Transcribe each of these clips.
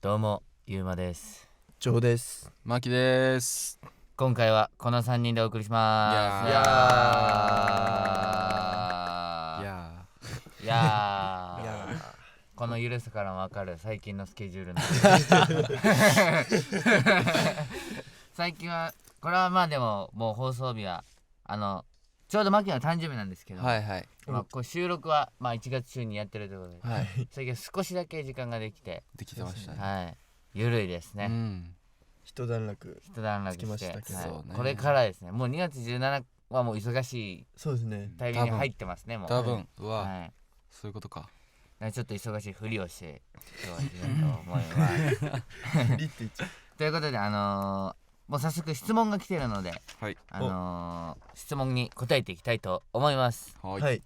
どうもゆうまです。ジョーです。マキです。今回はこの3人でお送りします。いやいやこのゆるさからも分かる最近のスケジュールの最近はこれはまあでももう放送日はちょうどマキの誕生日なんですけど、はいはい。こう収録はまあ1月中にやってるということで、はい。最近少しだけ時間ができてましたね。はい、ゆるいですね。一段落一段落つきまし、してたけど、これからですね。もう2月17はもう忙しいそうですね。タイミングに入ってますね。もう多分うわ、はい、そういうことか。ちょっと忙しいふりをして今日は行きたいと思いますリって言っちゃう。ということでもう早速質問が来てるので、はい。質問に答えていきたいと思います。はい。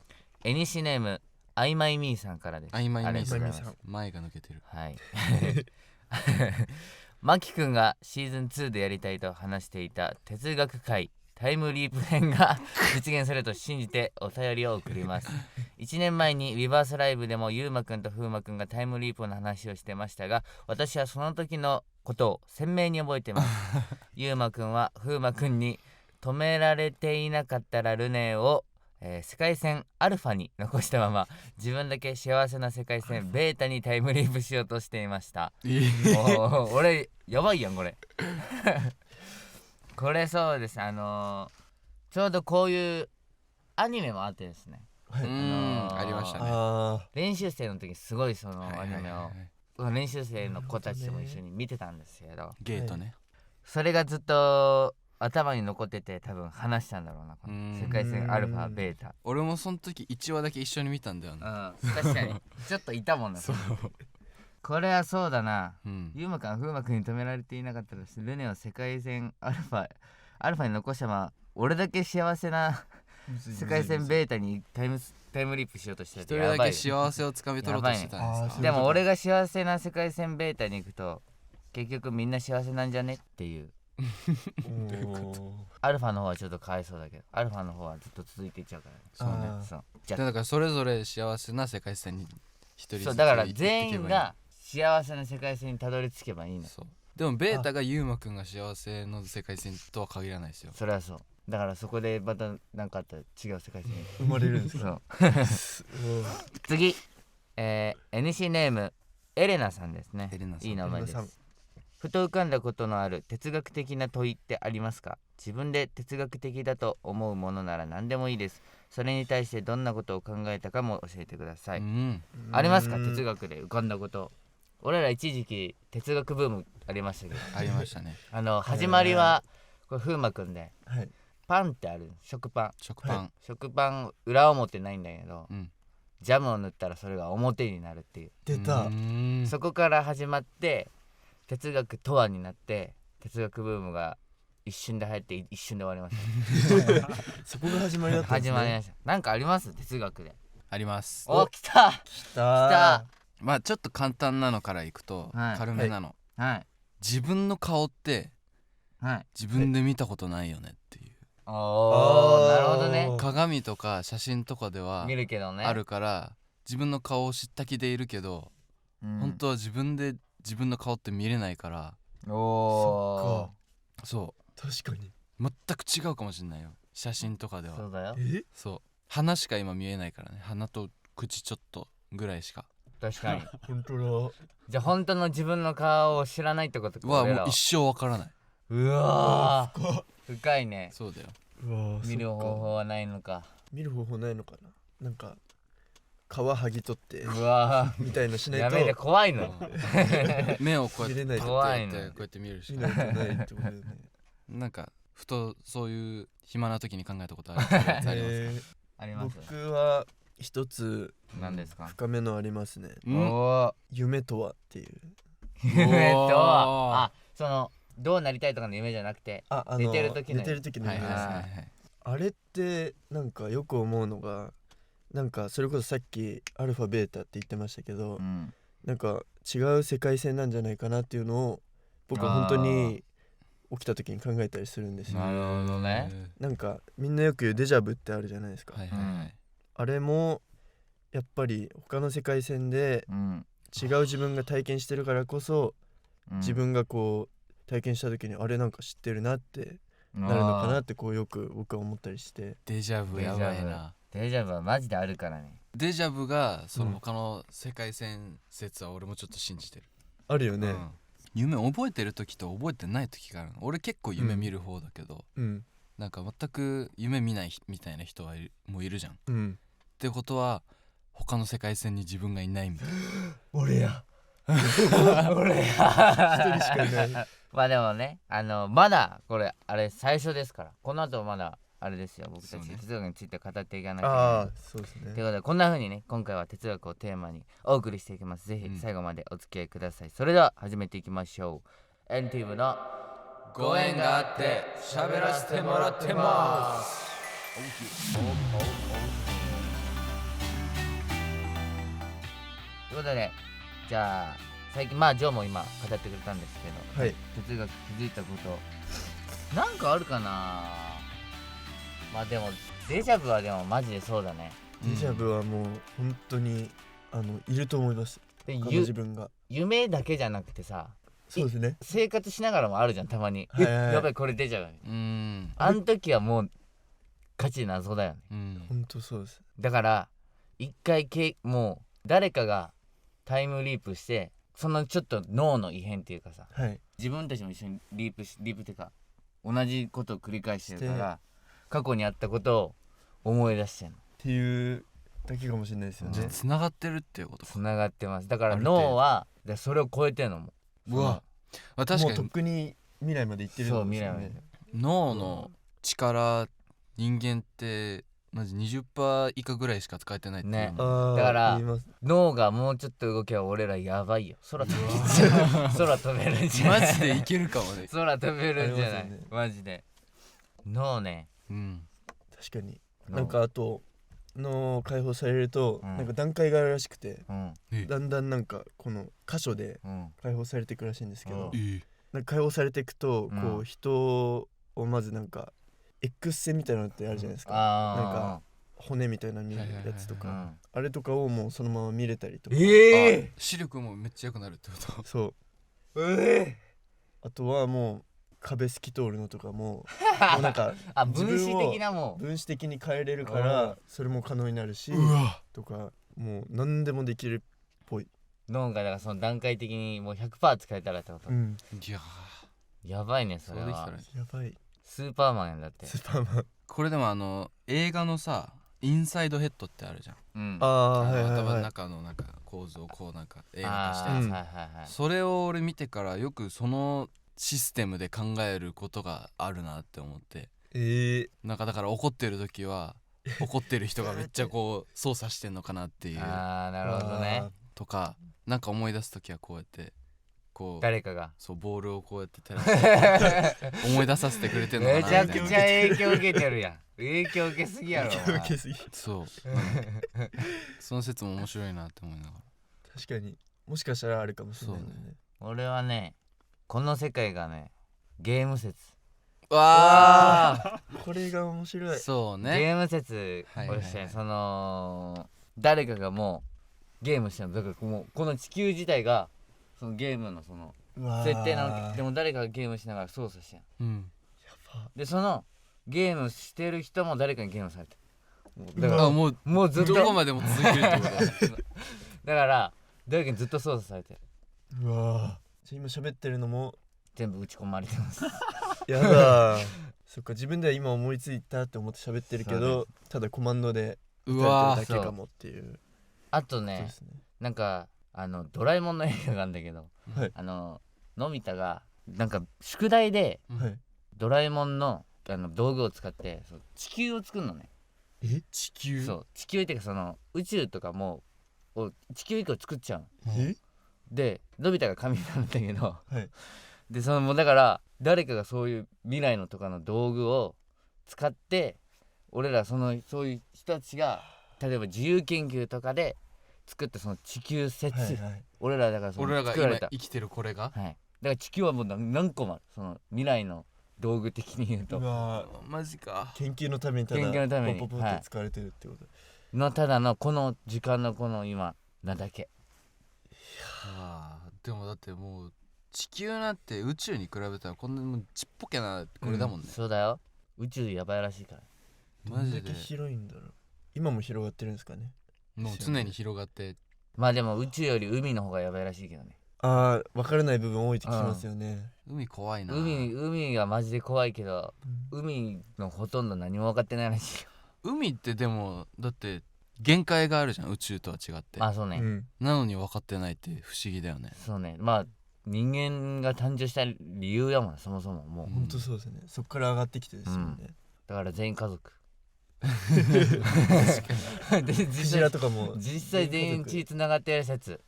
エニシネームあいまいみーさんからです。あいまいみーさん。ありがとうございます。前が抜けてる。はいマキくんがシーズン2でやりたいと話していた哲学会タイムリープ編が実現すると信じてお便りを送ります1年前にリバースライブでもゆうまくんとふうまくんがタイムリープの話をしてましたが、私はその時のことを鮮明に覚えてますゆうまくんはふうまくんに止められていなかったらルネを世界線アルファに残したまま自分だけ幸せな世界線ベータにタイムリープしようとしていました俺やばいやんこれこれそうです。ちょうどこういうアニメもあってですね、はい。ありましたね。練習生の時すごいそのアニメを練習生の子たちとも一緒に見てたんですけど、ゲートね。それがずっと頭に残ってて多分話したんだろうな、この世界線アルファベータ。俺もその時1話だけ一緒に見たんだよね。確かにちょっといたもんなそう。これはそうだな、うんゆうまくんふうまくんに止められていなかったらルネを世界線アルファに残したまま俺だけ幸せな世界線ベータにタイムリープしようとして一人だけ幸せをつかみ取ろうとしてたんですか。でも俺が幸せな世界線ベータに行くと結局みんな幸せなんじゃねっていうアルファの方はちょっとかわいそうだけど、アルファの方はずっと続いていっちゃうからね。そうね。そうじゃだからそれぞれ幸せな世界線に一人ずつそうだから全員が幸せな世界線にたどり着けばいいの。そうでもベータがユーマくんが幸せの世界線とは限らないですよ。それはそうだからそこでまた何かあったら違う世界線に生まれるんですか。次、NC ネームエレナさんですね。エレナさん、いい名前でエレナさん。す。ふと浮かんだことのある哲学的な問いってありますか？自分で哲学的だと思うものなら何でもいいです。それに対してどんなことを考えたかも教えてください。ありますか？哲学で浮かんだこと。俺ら一時期哲学ブームありましたけどありましたね。始まりはこれ風磨くんで、はい。パンってある食パン裏表ないんだけど、ジャムを塗ったらそれが表になるっていう出た。そこから始まって哲学とはになって哲学ブームが一瞬で流行って一瞬で終わりましたそこが始まりだったんですね。始まりました。なんかあります？哲学で。あります。お、来た来た。まあちょっと簡単なのからいくと、はい軽めなの、はい自分の顔ってはい。自分で見たことないよねっていう、おー、なるほどね。鏡とか写真とかでは見るけどね。あるから自分の顔を知った気でいるけど、本当は自分で自分の顔って見れないから。おー、そう確かに。全く違うかもしれないよ、写真とかでは。そうだよ。そう鼻しか今見えないからね、鼻と口ちょっとぐらいしか。確かに本当だ。じゃあ本当の自分の顔を知らないってことか。はもう一生わからない。うわー、深いね。そうだよ。見る方法はないのか。見る方法ないのかな。なんか皮剥ぎ取ってうわみたいのしないとやめて、怖いの目をこうやって見れないと怖いのこうやって見るし見ないとないってことだよね。なんかふとそういう暇な時に考えたことあるやつありますか？あります。僕は一つ何ですか？深めのありますね。おー、夢とはっていう。夢とは、そのどうなりたいとかの夢じゃなくて、寝てる時の夢です。あれってなんかよく思うのが、なんかそれこそさっきアルファベータって言ってましたけど、なんか違う世界線なんじゃないかなっていうのを僕は本当に起きた時に考えたりするんですよ。なるほどね。なんかみんなよく言うデジャブってあるじゃないですか。あれもやっぱり他の世界線で違う自分が体験してるからこそ自分がこう体験した時にあれなんか知ってるなってなるのかなってこうよく僕は思ったりして。デジャブやばいな。デジャブはマジであるからね。デジャブがその他の世界線説は俺もちょっと信じてる。あるよね、夢覚えてる時と覚えてない時があるの。俺結構夢見る方だけど、なんか全く夢見ないみたいな人もいるじゃん、ってことは他の世界線に自分がいないみたいな。俺や俺や一人しかいないまあでもねまだこれあれ最初ですから、この後まだあれですよ、僕たち哲学について語っていかなきゃいけない。ああそうですね。ということでこんな風にね今回は哲学をテーマにお送りしていきます。ぜひ最後までお付き合いください。それでは始めていきましょう。エンティブのご縁があって喋らせてもらってます。ということでじゃあ最近ジョーも今語ってくれたんですけど、はい、哲学気づいたことなんかあるかな。でもデジャブはでもマジでそうだね。デジャブはもう本当にいると思います。で自分が夢だけじゃなくてさ、そうですね、生活しながらもあるじゃんたまに、やばいこれデジャブ。あん時はもう価値謎だよね。本当そうです。だから一回もう誰かがタイムリープしてそのちょっと脳の異変っていうかさ、自分たちも一緒にリープっていうか同じことを繰り返してるから過去にあったことを思い出してんのっていうだけかもしれないですよね。つながってるっていうことか。つながってます。だから脳はそれを超えてんのもうわ確かにもうとっくに未来まで行ってるんですよね。そう未来まで脳の力人間ってマジ 20% 以下ぐらいしか使えてないっていうね。のだから言います脳がもうちょっと動けば俺らやばいよ。空飛べるんじゃない。マジでいけるかもね。空飛べるんじゃない、ありますよねマジで脳ね。確かになんかあと脳解放されると、なんか段階があるらしくて、だんだんなんかこの箇所で解放されていくらしいんですけど、なんか解放されていくと、こう人をまずなんか X 線みたいなのってあるじゃないですか、なんか骨みたいな見るやつとか、あれとかをもうそのまま見れたりとか、視力もめっちゃ良くなるってこと。そうあとはもう壁透き通るのとかももうなんか分子的なも分子的に変えれるからそれも可能になるしとか、もう何でもできるっぽい。脳がだからその段階的にもう 100% 使えたらってこと、いややばいねそれは。やばい。スーパーマンやんだって。スーパーマン。これでも映画のさインサイドヘッドってあるじゃん、頭の中のなんか構造をこうなんか映画化したやつ、それを俺見てからよくそのシステムで考えることがあるなって思って、なんかだから怒ってる時は怒ってる人がめっちゃこう操作してんのかなっていうなるほどね。とかなんか思い出す時はこうやってこう誰かがそうボールをこうやって照らして思い出させてくれてんのかなめちゃくちゃ影響受けてるやん。影響受けすぎやろ。影響受けすぎ。そうその説も面白いなって思いながら。確かにもしかしたらあるかもしれないね。俺はねこの世界がねゲーム説。わあこれが面白い。そうね、ゲーム説をして、その誰かがもうゲームしてるのだからもうこの地球自体がそのゲームのその設定なのでも誰かがゲームしながら操作してん、でそのゲームしてる人も誰かにゲームされてる。だからもうずっとどこまでも続いてるってことだから誰かにずっと操作されてる。うわじゃあ今喋ってるのも全部打ち込まれてます。やだそっか自分では今思いついたって思って喋ってるけど、ただコマンドで打たれてるだけかもっていう。あとねなんかドラえもんの映画があるんだけど、のび太がなんか宿題でドラえもんの道具を使って地球を作るのね。地球？そう地球っていうかその宇宙とかも地球1個作っちゃうの。でのび太が神なんだけど、でそのもうだから誰かがそういう未来のとかの道具を使って俺らそういう人たちが例えば自由研究とかで作ったその地球説、俺らだから俺らが今生きてるこれが、だから地球はもう何個もあるその未来の道具的に言うと。うわマジか。研究のためにただ研究のためにポポポって使われてるってことのただのこの時間のこの今なだけ。でもだってもう地球なんて宇宙に比べたらこんなもうちっぽけなこれだもんね、そうだよ。宇宙やばいらしいから。どんだけ広いんだろう。今も広がってるんですかね。もう常に広がって。まあでも宇宙より海の方がやばいらしいけどね。ああ、分からない部分多いって聞きますよね。海怖いな。海がマジで怖いけど、海のほとんど何も分かってないらしいよ。海ってでもだって限界があるじゃん、宇宙とは違って。あ、そうね、なのに分かってないって不思議だよね。そうね。まあ人間が誕生した理由やもん、そもそも。もう本当そうですね。そっから上がってきてですよね。だから全員家族。クジラとかも実際全員血つながってる説。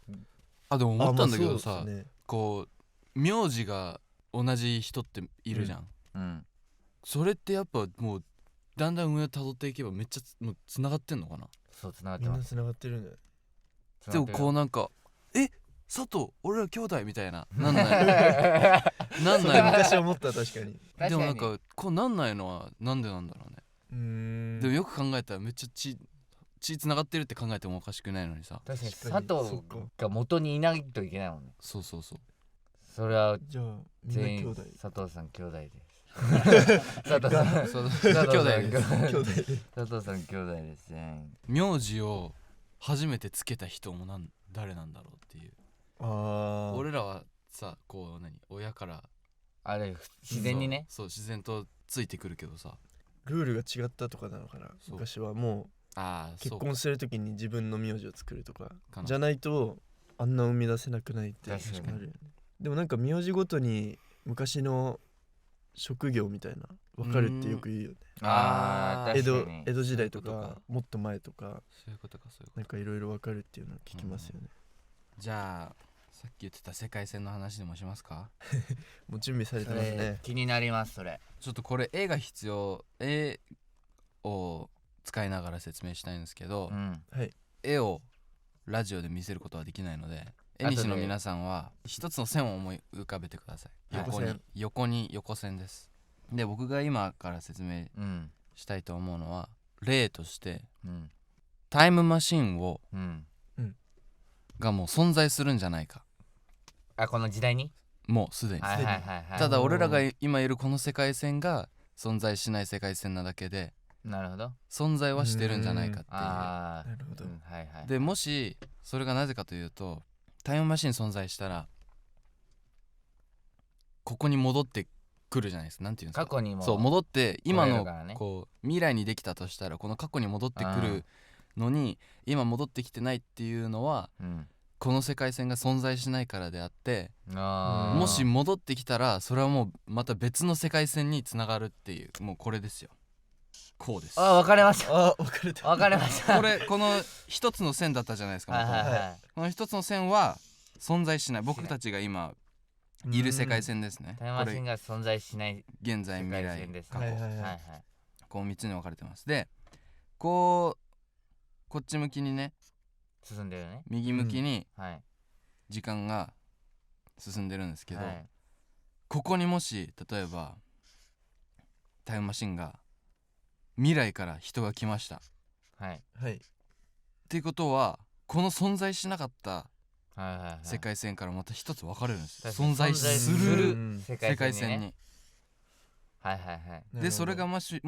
でも思ったんだけどさ、こう名字が同じ人っているじゃん、それってやっぱもうだんだん上をたどっていけばめっちゃもうつながってんのかな。そう、つながってます。みんなつながってるんだよ。でもこうなんか佐藤俺ら兄弟みたいななんないなんないの。昔思った。確かに。でもなんかこうなんないのはなんでなんだろうね。でもよく考えたらめっちゃ血つながってるって考えてもおかしくないのにさ。確かに佐藤が元にいないといけないもんね。そう。それはじゃあ全員佐藤さん兄弟です。佐藤さん兄弟です。佐藤さん兄弟ですね。名字を初めてつけた人も誰なんだろうっていう。俺らはさ、こう親からあれ自然にね、そう自然とついてくるけどさ、ルールが違ったとかなのかな。昔はもう結婚するときに自分の名字を作るとかじゃないとあんな生み出せなくないって確かにあるよね。でもなんか名字ごとに昔の職業みたいな分かるってよく言うよね。江戸時代とかもっと前とか、そういうことか。なんかいろいろ分かるっていうのを聞きますよね。じゃあさっき言ってた世界線の話でもしますか？もう準備されてますね。気になります。それちょっとこれ絵が必要。絵を使いながら説明したいんですけど、絵をラジオで見せることはできないので、絵西の皆さんは一つの線を思い浮かべてください。横に横線です。で僕が今から説明したいと思うのは、例として、タイムマシンを、がもう存在するんじゃないか。この時代にもうすでに。ただ俺らが今いるこの世界線が存在しない世界線なだけで、なるほど、存在はしてるんじゃないかっていう。なるほど。でもしそれがなぜかというと、タイムマシン存在したらここに戻ってくるじゃないですか。なんていうんですか、過去にもそう戻って今のこう未来にできたとしたら、この過去に戻ってくるのに今戻ってきてないっていうのは、この世界線が存在しないからであって、もし戻ってきたらそれはもうまた別の世界線につながるっていう、もうこれですよ。こうです。分かれました。分かれた。分かれました。この一つの線だったじゃないですか。この一つの線は存在しない。僕たちが今いる世界線ですね。タイムマシンが存在しない現在未来過去、こう3つに分かれてます。でこっち向きにね進んでるね。右向きに時間が進んでるんですけど、ここにもし例えばタイムマシンが未来から人が来ました。っていうことはこの存在しなかった世界線からまた一つ分かれるんですよ。存在する世界線に。でそれがもし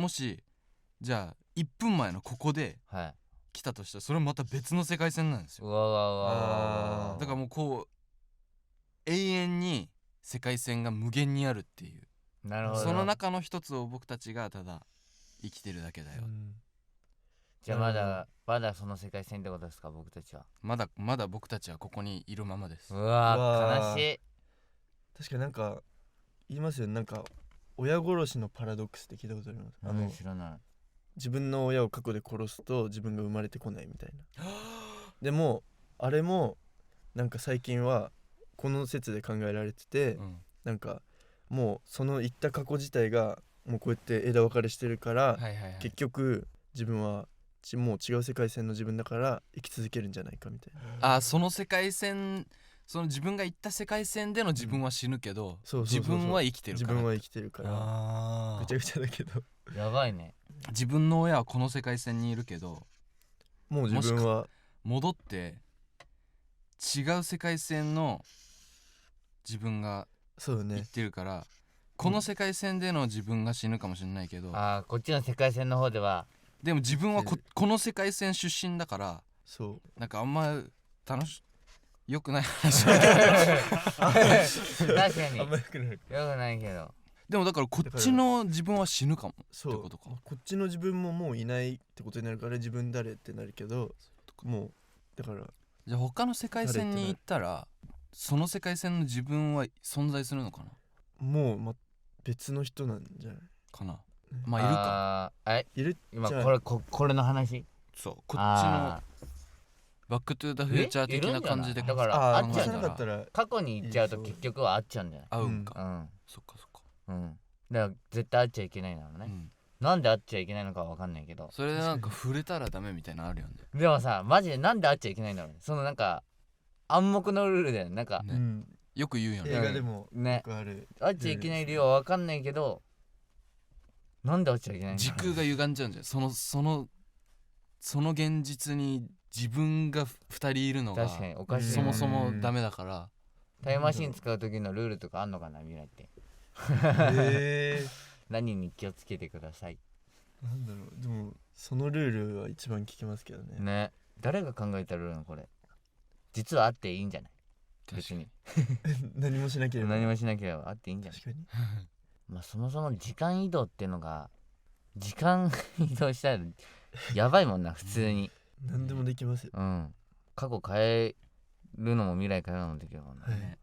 じゃあ1分前のここで来たとしたら、それもまた別の世界線なんですよ。だからもうこう永遠に世界線が無限にあるっていう。なるほど。その中の一つを僕たちがただ生きてるだけだよ。じゃあまだその世界線ってことですか？僕たちはまだ僕たちはここにいるままです。うわ悲しい。確かになんか言いますよね。なんか親殺しのパラドックスって聞いたことあります？知らない。自分の親を過去で殺すと自分が生まれてこないみたいな。でもあれもなんか最近はこの説で考えられてて、なんかもうその言った過去自体がもうこうやって枝分かれしてるから、結局自分はもう違う世界線の自分だから生き続けるんじゃないかみたいな。その世界線、その自分が行った世界線での自分は死ぬけど、自分は生きてるから。自分は生きてるからぐちゃぐちゃだけどやばいね。自分の親はこの世界線にいるけど、もう自分は戻って違う世界線の自分がそうね言ってるから、この世界線での自分が死ぬかもしれないけど、こっちの世界線の方ではでも自分はこの世界線出身だから、そうなんかあんまよくない話だけど確かにあんまよくない。よくないけど、でもだからこっちの自分は死ぬかもそうってことか。こっちの自分ももういないってことになるから、自分誰ってなるけど、もうだからじゃあ他の世界線に行ったらその世界線の自分は存在するのかなもう、別の人なんじゃないかな。まあいるか。いる今じゃあこれの話、そうこっちのバックトゥーザフューチャー的な感じでだからあじゃあっちゃんなかったら過去に行っちゃうと結局はあっちゃうんじゃない？合うんか、うんそっかそっか、だから絶対会っちゃいけないんだろうね、なんで会っちゃいけないのかは分かんないけど、それでなんか触れたらダメみたいなのあるよね。でもさマジでなんで会っちゃいけないんだろうね、そのなんか暗黙のルールだよね、なんか、ねよく言うよね。映画でもねよくある会っちゃいけない理由は分かんないけど、なんで会っちゃいけないんだろう。時空が歪んじゃうんじゃん。その現実に自分が2人いるのが確かにおかしいそもそもダメだから。タイムマシン使う時のルールとかあんのかな、未来って何に気をつけてください。なんだろう、でもそのルールは一番聞きますけどね。ね、誰が考えたルールなのこれ。実はあっていいんじゃない？別に何もしなければ。何もしなければあっていいんじゃない？確かに。まあそもそも時間移動っていうのが、時間移動したらやばいもんな普通に。何でもできますよ。過去変えるのも未来変えるのもできるもんね、はい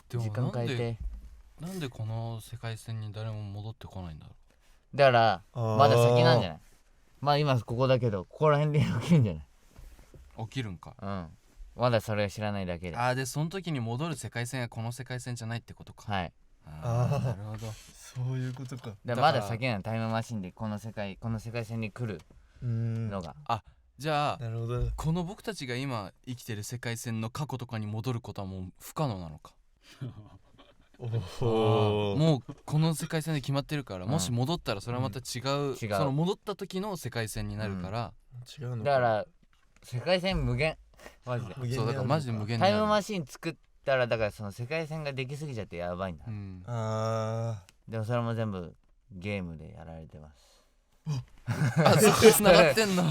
でも時間変えて。なんでこの世界線に誰も戻ってこないんだろだからままだ先なんじゃない？まあ今ここだけどここら辺で起きるんじゃない？う。起きるんか。まだそれを知らないだけで。でその時に戻る世界線がこの世界線じゃないってことか。はい。なるほど。そういうことか。でまだ先なの、タイムマシンでこの世界線に来るのが。じゃあなるほど。この僕たちが今生きてる世界線の過去とかに戻ることはもう不可能なのか。もうこの世界線で決まってるから、もし戻ったらそれはまた違う、その戻った時の世界線になるから、違うのだから世界線無限、マジで。そうだからマジで無限にタイムマシン作ったら、だからその世界線ができすぎちゃってやばいんだ。でもそれも全部ゲームでやられてます。そこ繋がってんの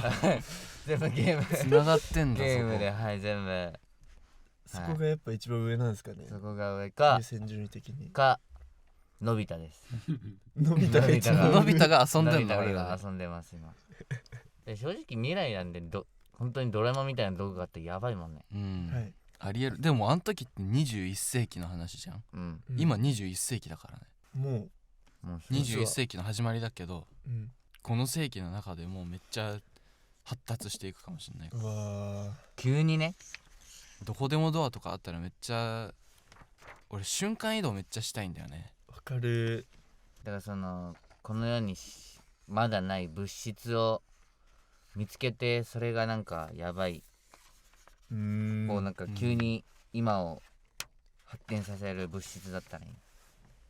全部ゲーム繋がってんだ。ゲームで、はい全部。そこがやっぱ一番上なんですかね。そこが上か優先順位的にのび太です。のび太が一番のび太が遊んでんの。俺が遊んでます今。正直未来なんで本当にドラえもんみたいな道具があってやばいもんね。はいありえる。でもあの時って21世紀の話じゃん。今21世紀だからね。もう21世紀の始まりだけど、この世紀の中でもうめっちゃ発達していくかもしれない。うわ急にね。どこでもドアとかあったらめっちゃ、俺瞬間移動めっちゃしたいんだよね。わかる。だからこの世にまだない物質を見つけて、それがなんかやばい、こうなんか急に今を発展させる物質だったらいい。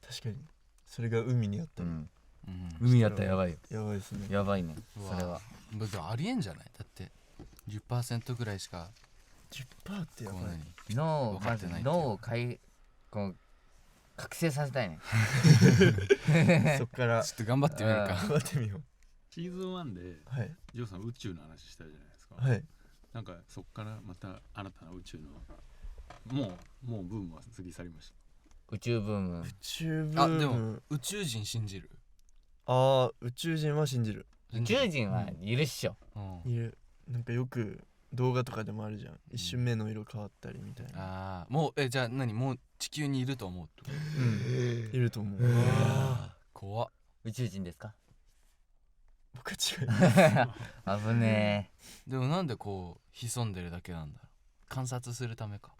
確かにそれが海にあったら、海やったらやばいよ。やばいですね。やばいねそれは。ありえんじゃない？だって 10% ぐらいしか 10% ってやばい。脳をこう覚醒させたいねそっからちょっと頑張ってみるか。頑張ってみよう。シーズン1ではいジョーさん宇宙の話したじゃないですか。はい。なんかそっからまた新たな宇宙のもうブームは過ぎ去りました。宇宙ブーム。でも宇宙人信じる？宇宙人は信じる。宇宙人はいるっしょ。いる。なんかよく動画とかでもあるじゃん。一瞬目の色変わったりみたいな。もうじゃあもう地球にいると思うってこと？いると思う。怖っ。宇宙人ですか？僕は違う。危ねえ。でもなんでこう潜んでるだけなんだろう。観察するためか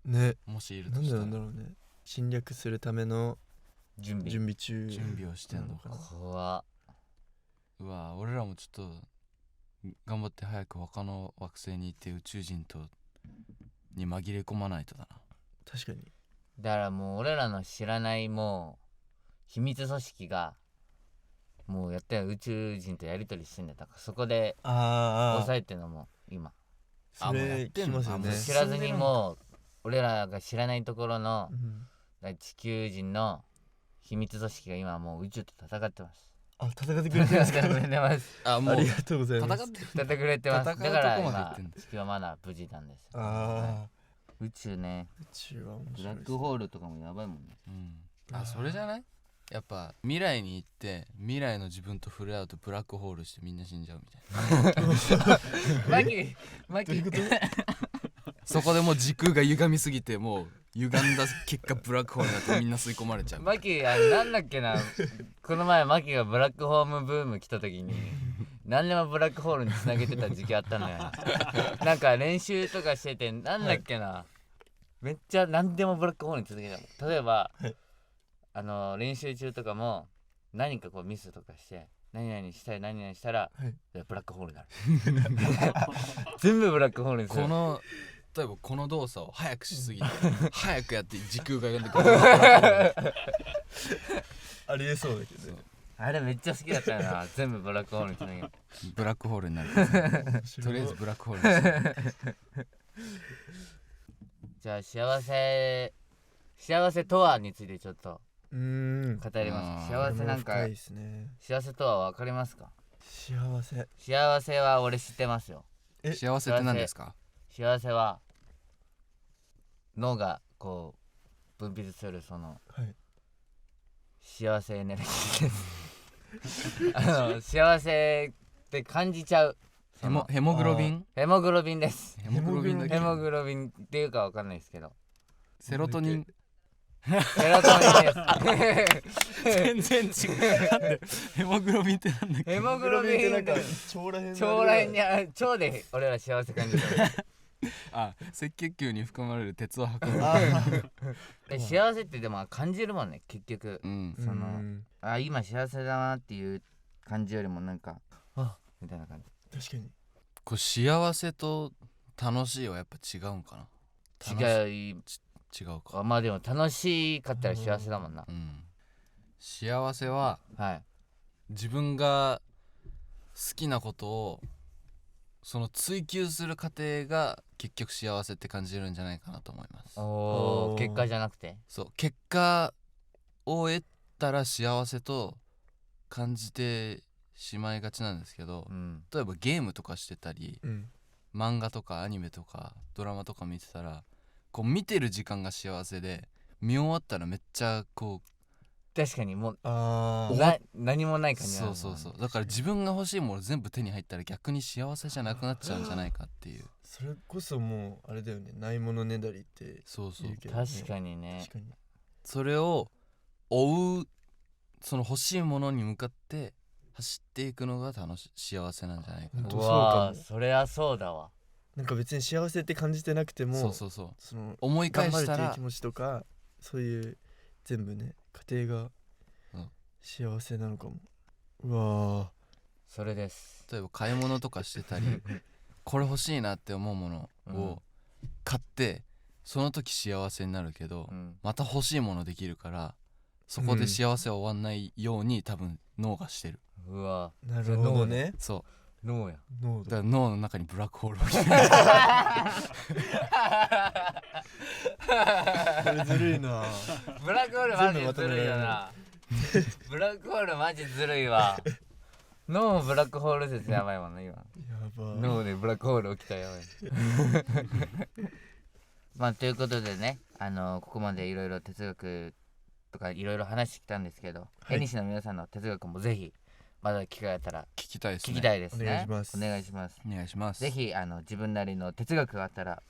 ね。もしいるとしたら。なんでなんだろうね。侵略するための準備をしてんのかな。怖っ。うわ、俺らもちょっと頑張って早く他の惑星に行って宇宙人に紛れ込まないとだな。確かに。だからもう俺らの知らないもう秘密組織がもうやってる宇宙人とやり取りしてんだよ。だからそこで抑えてるのも今。それ聞きますよね。知らずにもう俺らが知らないところの地球人の秘密組織が今もう宇宙と戦ってます。あ、戦ってくれてますか。戦ってくれてますあ、もうありがとうございます。戦ってる。戦ってくれてます。戦うだからとこまで行今ってんだ地球はまだ無事なんですよ。あ宇宙ね、あ、宇宙は面ブ白いですね。ラックホールとかもやばいもんね。あ、それじゃない？やっぱ未来に行って未来の自分と触れ合うとブラックホールしてみんな死んじゃうみたいな。マキそこでもう時空が歪みすぎてもう歪んだ結果ブラックホールになってみんな吸い込まれちゃう。マキなんだっけな、この前マキがブラックホームブーム来た時に何でもブラックホールにつなげてた時期あったのよ。なんか練習とかしててなんだっけな、めっちゃ何でもブラックホールにつなげたの。例えば、練習中とかも何かこうミスとかして何々したり何々したら、ブラックホールになる。全部ブラックホールにする。例えばこの動作を早くしすぎて早くやって時空が読んでくる。ありえそうだけどね。あれめっちゃ好きだったよな。全部ブラックホールにつなげる。ブラックホールになる。とりあえずブラックホールにする。じゃあ幸せとはについてちょっと語ります。幸せなんか、深いですね。幸せとは分かりますか？幸せは俺知ってますよ。幸せって何ですか？幸せは脳がこう分泌するその、幸せエネルギーです。幸せって感じちゃう。ヘモグロビン？ヘモグロビンです。ヘモグロビンだけ。ヘモグロビンっていうか分かんないですけど、セロトニン。セロトニンです。全然違う。ヘモグロビンってなんだっけ？ヘモグロビンって腸らへんに腸で俺ら幸せ感じる。あ、赤血球に含まれる鉄を運ぶ。幸せってでも感じるもんね結局。その今幸せだなっていう感じよりもなんかみたいな感じ。確かに。こう幸せと楽しいはやっぱ違うんかな。違うか。まあでも楽しかったら幸せだもんな。幸せは、自分が好きなことをその追求する過程が結局幸せって感じるんじゃないかなと思います。結果じゃなくて、そう、結果を得たら幸せと感じてしまいがちなんですけど、例えばゲームとかしてたり、漫画とかアニメとかドラマとか見てたらこう見てる時間が幸せで見終わったらめっちゃこう確かにもう何もない感じなの。そうだから自分が欲しいもの全部手に入ったら逆に幸せじゃなくなっちゃうんじゃないかっていう。それこそもうあれだよね、ないものねだりって言うけどね。確かにね。それを追う、その欲しいものに向かって走っていくのが幸せなんじゃないかな。本当そうかも。それはそうだわ。なんか別に幸せって感じてなくても、その思い返したら頑張るっていう気持ちとかそういう全部ね過程が幸せなのかも。うわ、それです。例えば買い物とかしてたりこれ欲しいなって思うものを買ってその時幸せになるけど、また欲しいものできるからそこで幸せは終わんないように多分脳がしてる。うわ、なるほどね。そう脳や。だから脳の中にブラックホールがこれずるいな。ブラックホールマジずるいよな。ブラックホールマジずるいわ。脳もブラックホール説やばいもんね今。やばい。脳でブラックホール起きたらやばい。まあということでね、ここまでいろいろ哲学とかいろいろ話してきたんですけど、絵西の皆さんの哲学もぜひまだ機会あったら聞きたいですね。聞きたいですね。お願いします。お願いします。お願いします。ぜひ自分なりの哲学があったら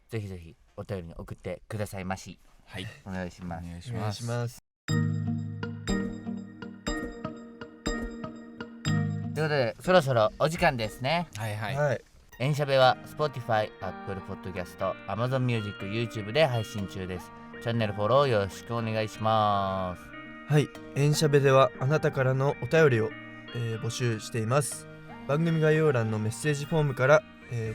ぜひぜひお便りに送ってくださいまし。はい、お願いします。お願いします。ということでそろそろお時間ですね。はい。エンシャベは Spotify、Apple Podcast、Amazon Music、YouTube で配信中です。チャンネルフォローよろしくお願いします。はい、エンシャベではあなたからのお便りを、募集しています。番組概要欄のメッセージフォームから、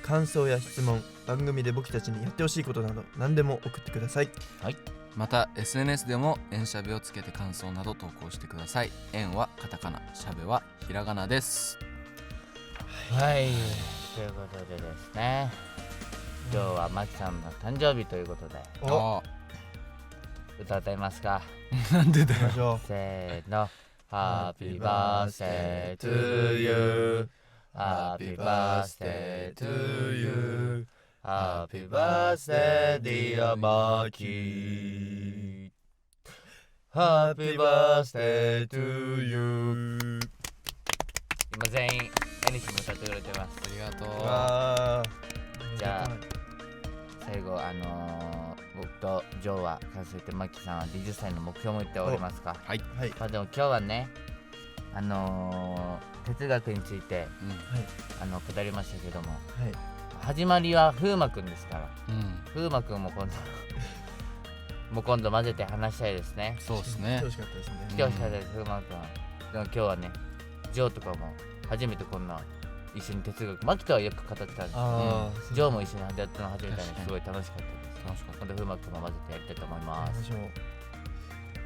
感想や質問、番組で僕たちにやってほしいことなど何でも送ってください。はい。また SNS でもエンシャベをつけて感想など投稿してください。エンはカタカナ、シャベはひらがなです。はい、ということでですね、今日はマキさんの誕生日ということで、歌いますか。なんでだよ。行きましょう。せーの。Happy birthday to you. Happy birthday to you. Happy birthday dear Maki. Happy birthday to you. 今全員エニシも歌ってくれてます。ありがとう。わじゃあ最後僕とジョーは関西でマキさんは20歳の目標も言っておりますか。はい。はい。まあでも今日はね哲学について、語りましたけども、はい。始まりは風磨くんですから、うん。風磨くんも今度混ぜて話したいですね。そうですね楽。しかったですね。来てほしかったです、風磨くん。でも今日はねジョーとかも初めてこんな一緒に哲学、マキとはよく語ってたんですけど、ああ、ジョーも一緒にやったの初めてなん確かにですごい楽しかったです。楽しかっ今度風磨くんも混ぜてやりたいと思います。私も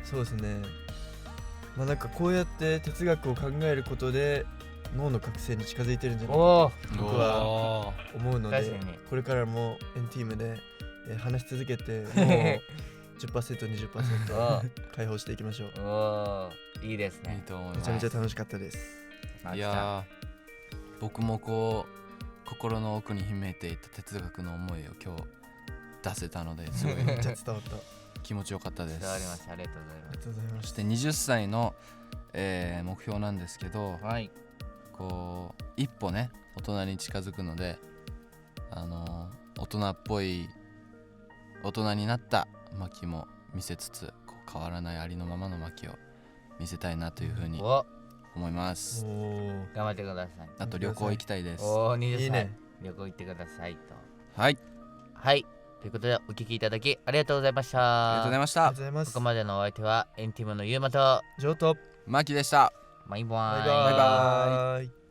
そうですね。まあなんかこうやって哲学を考えることで脳の覚醒に近づいてるんじゃないかおお、た。僕はおーと思うので、確かにこれからもエンティームで、話し続けてもう 10%、20% 解放していきましょう。おーいいですいいね。と思います。めちゃめちゃ楽しかったです。いやー、僕もこう心の奥に秘めていた哲学の思いを今日出せたのですごいめっちゃ伝わった。あ気持ちよかったです。伝わりました。ありがとうございまりがとうございましそして20歳の、目標なんですけど、す。はい。こう一歩ね大人に近づくので、大人っぽい大人になったマキも見せつつ、こう変わらないありのままのマキを見せたいなというふうにお、思いますた。。おお、頑張ってください。あと旅行行きたいです。おお、20歳。いいね。旅行行ってくださいと。はい、はい。ということでお聞きいただきありがとうございました。ありがとうございましたありがとうご。ざいます。ここまでのお相手はエンティムのユーマとジョート、マキでした。バイバイ。バイバイ。